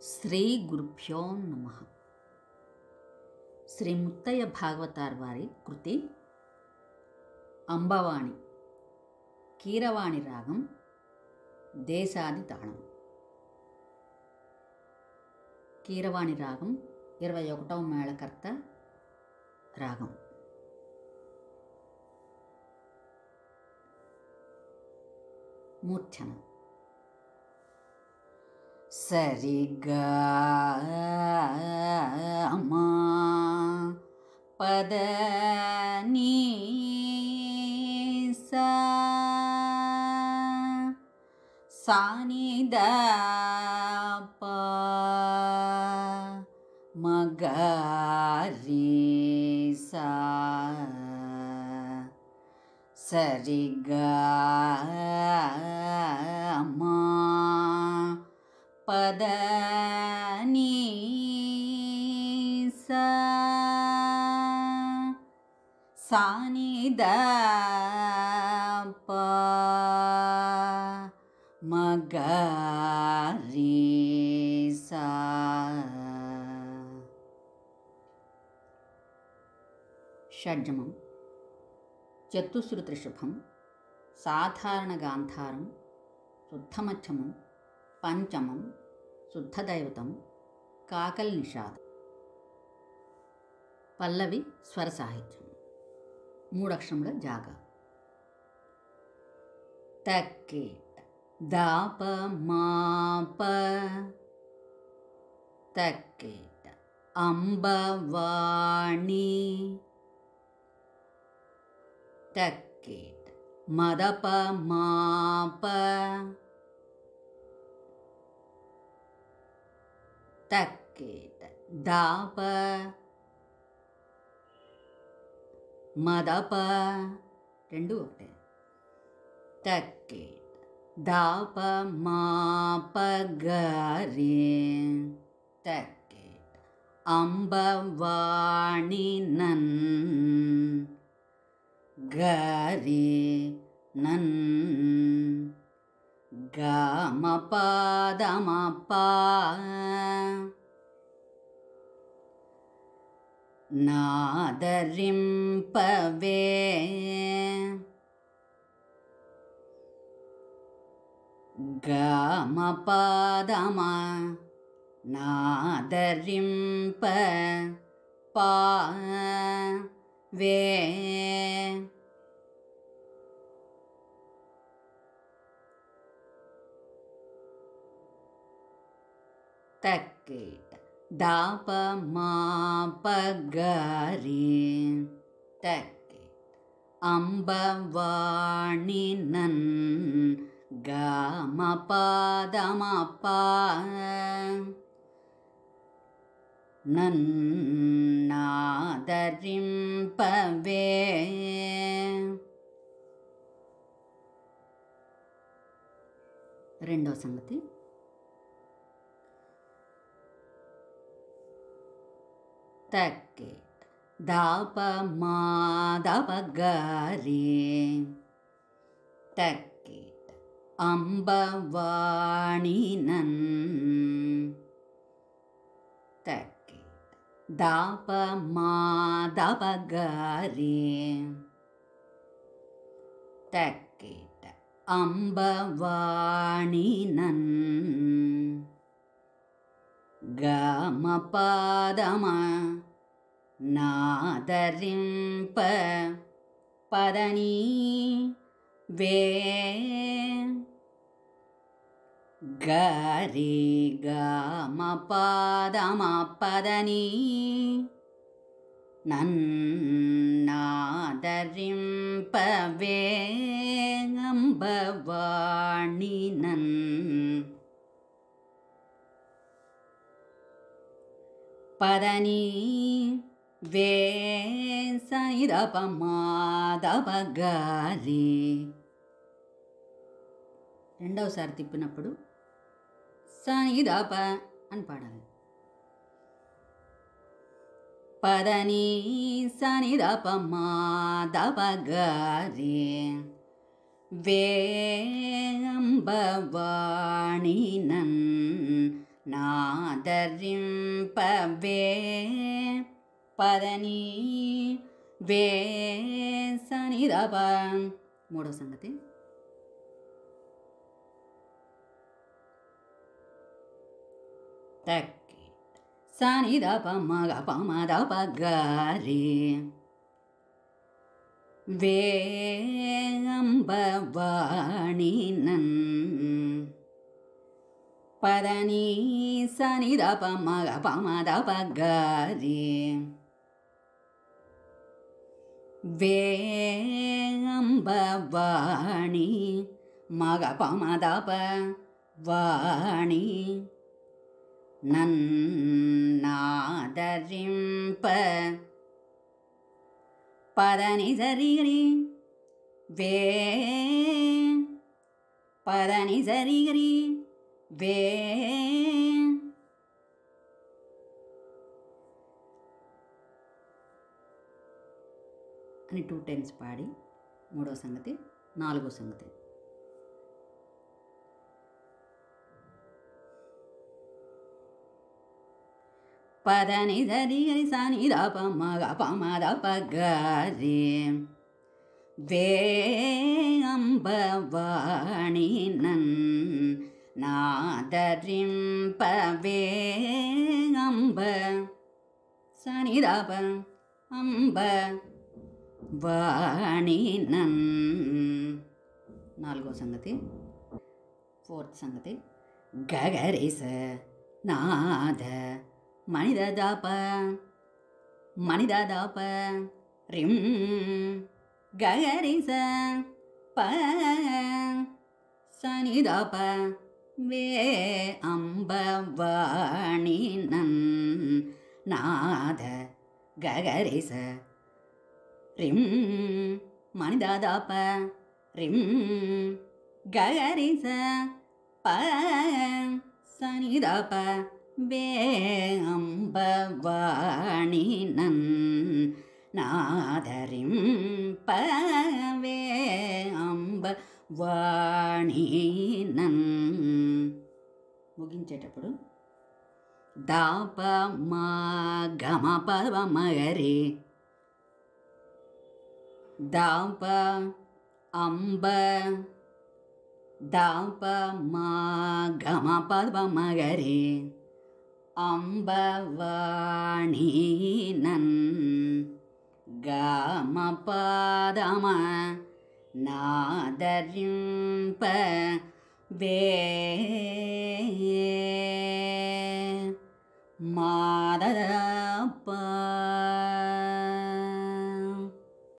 శ్రీ గురుభ్యో నమః. శ్రీ ముత్తయ్య భాగవతార్ వారి కృతి అంబవాణి. కీరవాణి రాగం, దేశాది తాళం. కీరవాణి రాగం 21వ మేళకర్త రాగం. మూర్ఛన. సరిగా మా పద నీ సాని ద ప మగరి సా సరిగా మా పద నీ సాని ద ప మగరి సా. షడ్జమం. చతుశ్రుతృషభం, సాధారణ గాంధారం, శుద్ధమధ్యమం, పంచమం, శుద్ధదైవతం, కాకల్ నిషాదం. పల్లవి స్వర సాహిత్యం. 3 అక్షరముల జాగా. తక్కేట దాప మాప తక్కేట అంబవాణి తక్కేట మదప మాప తక్కేట దాప మదప రెండు ఒకటే. తక్కేట దాప మాప గరే తక్కేట అంబవాణి నన్ గరే నన్ గమపదమప నాదరింపవే గమపదమ నాదరింప పా వే తక్కేట దాప మాప గరి తక్కేట అంబవాణి నన్ గమపదమప నన్నాదరింపవే. రెండవ సంగతి. తక్కేట దాప మాదప గరి తక్కేట అంబవాణి నన్ తక్కేట దాప మాదప గరి తక్కేట అంబవాణి నన్ గమపదమ నాదరింప పదని వే గరి గమపదమ పదని నన్నాదరింపవే అంబవాణి నన్ పదని వే సనిదప మాదప గరి. రెండవసారి తిప్పినప్పుడు సనిదప అని పాడాలి. పదని సనిదప మాదప గరి వేంబవాణి நன் నాదరింపవే పదని వే సనిదప. మూడో సంగతి తక్కి సనిదప మగ పమదప గారి வேம்பவாணி நன் பதனி சனிதப மக பமதப காரி வேம்பவாணி மக பமதப வாணி நன்னாதரிம்ப பதனி சரிகரி வே பதனி சரிகரி வே అని 2 times పాడి మూడవ సంగతి. నాలుగో సంగతి పదని దరిగరి సని దప మగ పమద పగరి வேம்பவாணி நன் நாதரிம்ப வேம்ப சனிதப அம்ப வாணி நன். నాలుగో సంగతి. ఫోర్త్ సంగతి గగరిస నాద మణిదదాప మణిదదాప రిం గగరిస ప సనిదప వే అంబవాణి నన్ నాద గగరిస రిం మణిదదాప రిం గగరిస ప సనిదప వే అంబవాణి నన్ నాదరిం పవే అంబవాణి నన్. ముగించేటప్పుడు దాప మా గమ పవ మగరి దాప అంబ దాప మా గమ పవ మగరి అంబవాణి నన్ గమ పదమ నాదరింప వే మాదద